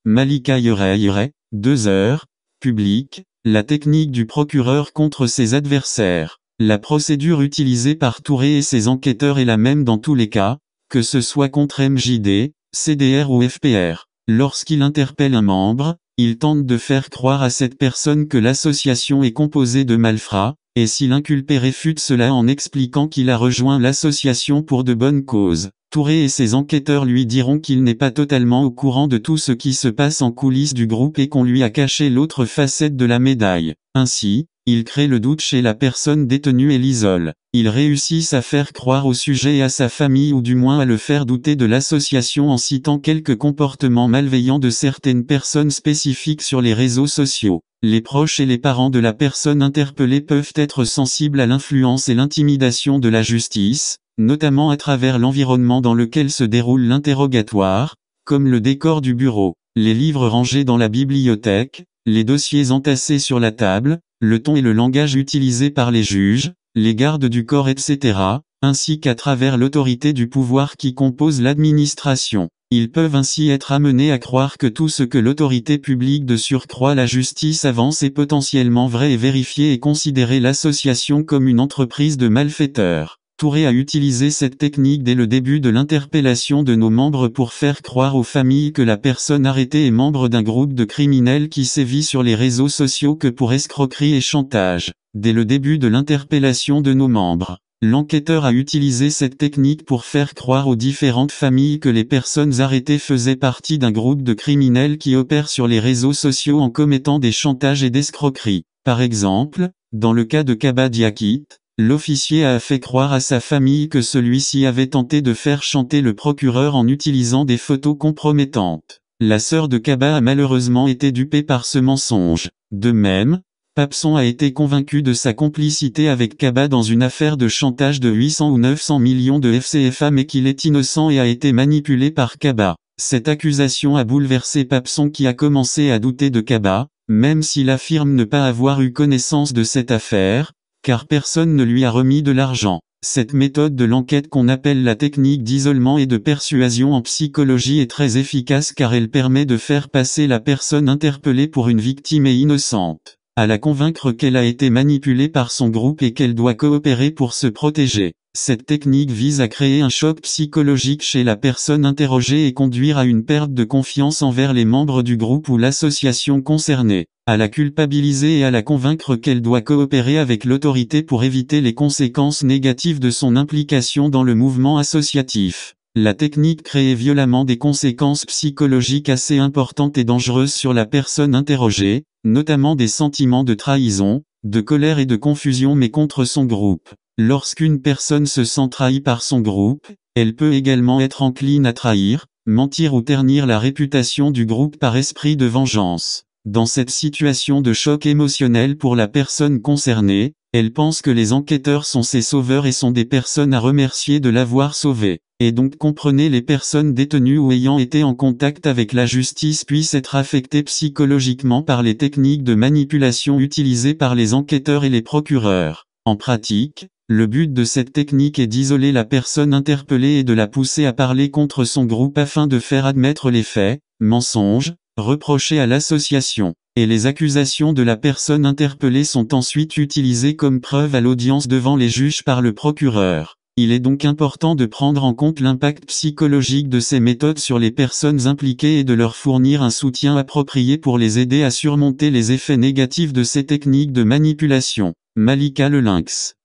Malika Yeray, 2 heures, public, la technique du procureur contre ses adversaires. La procédure utilisée par Touré et ses enquêteurs est la même dans tous les cas, que ce soit contre MJD, CDR ou FPR. Lorsqu'il interpelle un membre, il tente de faire croire à cette personne que l'association est composée de malfrats, et si l'inculpé réfute cela en expliquant qu'il a rejoint l'association pour de bonnes causes, Touré et ses enquêteurs lui diront qu'il n'est pas totalement au courant de tout ce qui se passe en coulisses du groupe et qu'on lui a caché l'autre facette de la médaille. Ainsi, ils créent le doute chez la personne détenue et l'isolent. Ils réussissent à faire croire au sujet et à sa famille ou du moins à le faire douter de l'association en citant quelques comportements malveillants de certaines personnes spécifiques sur les réseaux sociaux. Les proches et les parents de la personne interpellée peuvent être sensibles à l'influence et l'intimidation de la justice, notamment à travers l'environnement dans lequel se déroule l'interrogatoire, comme le décor du bureau, les livres rangés dans la bibliothèque, les dossiers entassés sur la table, le ton et le langage utilisés par les juges, les gardes du corps etc., ainsi qu'à travers l'autorité du pouvoir qui compose l'administration. Ils peuvent ainsi être amenés à croire que tout ce que l'autorité publique de surcroît la justice avance est potentiellement vrai et vérifié et considérer l'association comme une entreprise de malfaiteurs. Touré a utilisé cette technique dès le début de l'interpellation de nos membres pour faire croire aux familles que la personne arrêtée est membre d'un groupe de criminels qui sévit sur les réseaux sociaux que pour escroquerie et chantage. Dès le début de l'interpellation de nos membres, l'enquêteur a utilisé cette technique pour faire croire aux différentes familles que les personnes arrêtées faisaient partie d'un groupe de criminels qui opèrent sur les réseaux sociaux en commettant des chantages et d'escroqueries. Par exemple, dans le cas de Kaba Diakite, l'officier a fait croire à sa famille que celui-ci avait tenté de faire chanter le procureur en utilisant des photos compromettantes. La sœur de Kaba a malheureusement été dupée par ce mensonge. De même, Papson a été convaincu de sa complicité avec Kaba dans une affaire de chantage de 800 ou 900 millions de FCFA mais qu'il est innocent et a été manipulé par Kaba. Cette accusation a bouleversé Papson qui a commencé à douter de Kaba, même s'il affirme ne pas avoir eu connaissance de cette affaire, car personne ne lui a remis de l'argent. Cette méthode de l'enquête qu'on appelle la technique d'isolement et de persuasion en psychologie est très efficace car elle permet de faire passer la personne interpellée pour une victime et innocente, à la convaincre qu'elle a été manipulée par son groupe et qu'elle doit coopérer pour se protéger. Cette technique vise à créer un choc psychologique chez la personne interrogée et conduire à une perte de confiance envers les membres du groupe ou l'association concernée, à la culpabiliser et à la convaincre qu'elle doit coopérer avec l'autorité pour éviter les conséquences négatives de son implication dans le mouvement associatif. La technique crée violemment des conséquences psychologiques assez importantes et dangereuses sur la personne interrogée, notamment des sentiments de trahison, de colère et de confusion mais contre son groupe. Lorsqu'une personne se sent trahie par son groupe, elle peut également être encline à trahir, mentir ou ternir la réputation du groupe par esprit de vengeance. Dans cette situation de choc émotionnel pour la personne concernée, elle pense que les enquêteurs sont ses sauveurs et sont des personnes à remercier de l'avoir sauvée. Et donc comprenez les personnes détenues ou ayant été en contact avec la justice puissent être affectées psychologiquement par les techniques de manipulation utilisées par les enquêteurs et les procureurs. En pratique, le but de cette technique est d'isoler la personne interpellée et de la pousser à parler contre son groupe afin de faire admettre les faits, mensonges, reprochés à l'association. Et les accusations de la personne interpellée sont ensuite utilisées comme preuve à l'audience devant les juges par le procureur. Il est donc important de prendre en compte l'impact psychologique de ces méthodes sur les personnes impliquées et de leur fournir un soutien approprié pour les aider à surmonter les effets négatifs de ces techniques de manipulation. Malika le Lynx.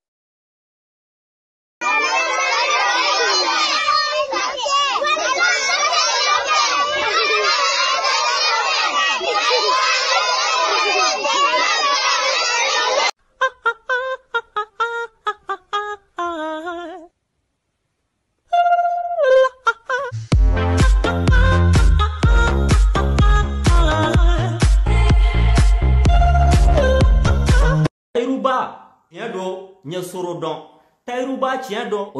Taïrouba tient donc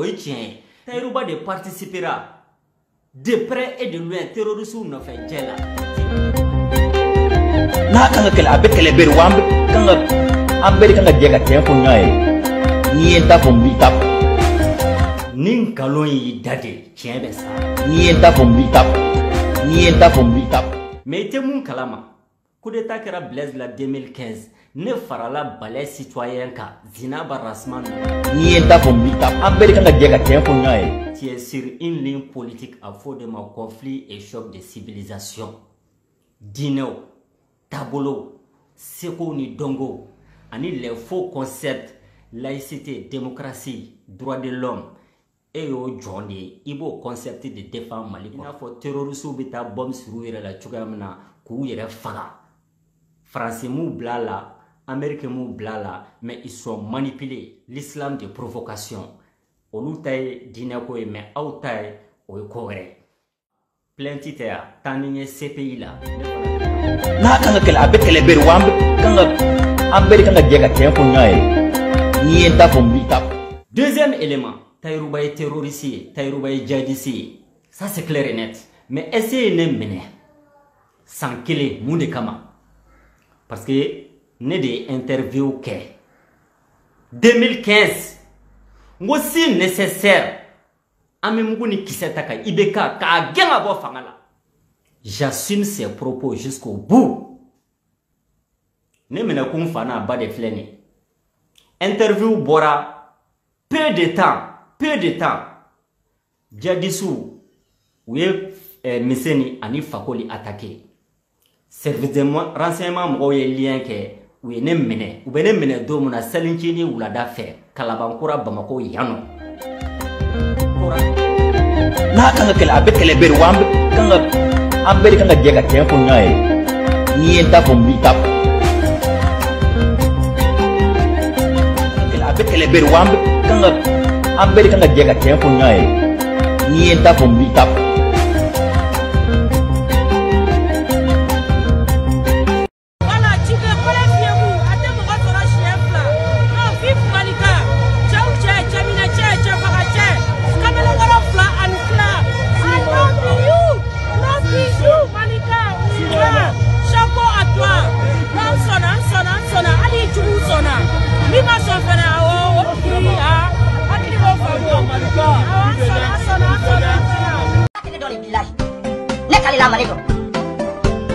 Taïrouba de participera de près et de loin terrorisme ne fait gela. Na kanga kala abe kala ber wambe kanga ambe kanga jega tempo nyae ni enta bombi tap nin kalon yi dade tient be sa ni enta bombi tap Mais il était mon kalama. Coup d'état qui a Blaise la 2015. Ne fera la balai citoyen ka zina barasman. Ni enta pour mita. Ambele kanga diega tiens pour nyae. Tu es sur une ligne politique à faux de mon conflit et choc de civilisation. Dino, tabolo, seko ni dongo, ani les faux concepts laïcité, démocratie, droit de l'homme. Et au journée, il faut concept de défense Mali. Il faut terrorisme bita bombe sur la chugamna kouire faga. Français mou blala. Américains mou blala, mais ils sont manipulés. L'islam de provocation. On taille dinako mais au taille au coré. Plein titre, tannier CPI là. Na kanga kela abe kele berwambe kanga ambele kanga diega tiens pour nyae. Ni enta pour mita. Deuxième élément, Taïrouba est terrorisé, Taïrouba est djihadisé. Ça c'est clair et net. Mais essayez de mener sans qu'il ait monde kama. Parce que ne des interviews que 2015 aussi nécessaire amemuguni kisetaka ibeka ka genga bo fangala. J'assume ses propos jusqu'au bout. Ne mena kum fana ba de fleni. Interview bora peu de temps. Jadisu we miseni ani fakoli attaqué. Service de renseignement mo ye lien ke we ne mene u be ne mene do mona salinchini wulada fe kalabankura bamako yano na kanga kela abe kele berwambe kanga ambele kanga diega tiens pour nyae. Ni enta pour mita. Kela abe kele berwambe kanga ambele kanga diega tiens pour nyae. Ni enta pour mita.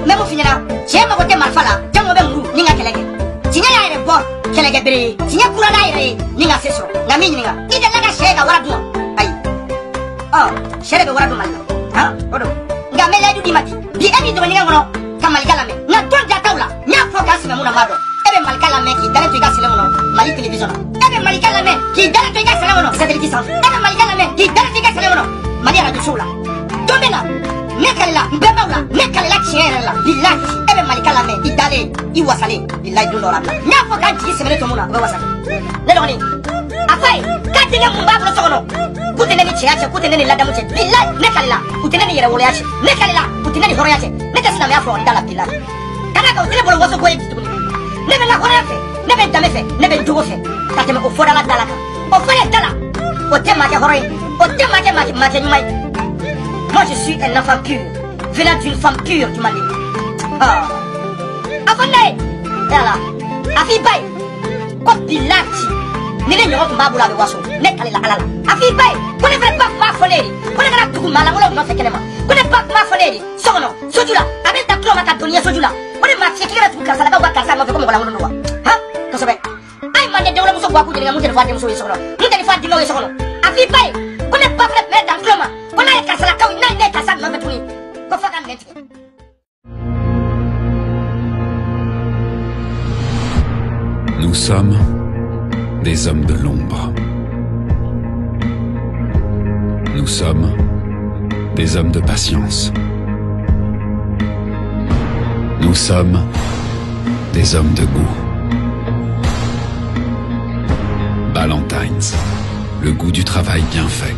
Même au final, j'ai ma côté malfala, j'ai mon même goût, ninga kelege. Si n'y a un port, kelege bere, si n'y a pour la ninga seso, nami ninga. Il est là, chega, waradou. Aïe. Oh, chega, waradou mal. Hein, odo. Gamela du dimati. Bi emi do ninga ngono, kamalikala me. Na ton jataula, nya focus me muna mado. Ebe malikala me ki dale to iga sele ngono, mali television. Ebe malikala me ki dale to iga sele ngono, satellite sans. Ebe malikala me ki dale to iga sele ngono, mali radio show la. Domena. Nekalila, mbebawla, nekalila chierela, bilaji, ebe malikala me, idale, iwasale, bilaji dundora. Nyafo kanji semene tomuna, wewasale. Nedoni, afai, katinga mumbabulo sokono, kuteneni chiache, kuteneni ladamuche, bilaji, nekalila, kuteneni yere woleache, nekalila, kuteneni horoyache, nekasina me afro, idala bilaji. Kanaka utile bolo waso kwe jitubuni. Nebe la horeafe, nebe damefe, nebe dugofe, kateme ufora la dalaka, ufore dala, otema ke horoyi, otema ke make nyumai. Moi je suis un enfant pur, venant d'une femme pure du Mali. Ah. Afandé, là, Afibay, comme Bilati, Nélé Nyon Mabula de Wasso, Nekale la Alala. Afibay, connaissez pas ma folie, connaissez tout mal, on n'a fait qu'elle m'a. Connaissez pas ma folie, Sono, Sojula, avec ta cloma Catonia Sojula. On est ma fille qui va tout casser la baba, casser ma fille comme on l'a voulu. Hein, qu'est-ce que c'est? Aïe, man, de l'homme sur Waku, de la montée de Fatim sur Sono. Nous t'allons faire du mauvais Sono. Afibay, connaissez pas fait mettre dans cloma. On a cassé la caille, on a cassé la main. Nous sommes des hommes de l'ombre. Nous sommes des hommes de patience. Nous sommes des hommes de goût. Ballantines, le goût du travail bien fait.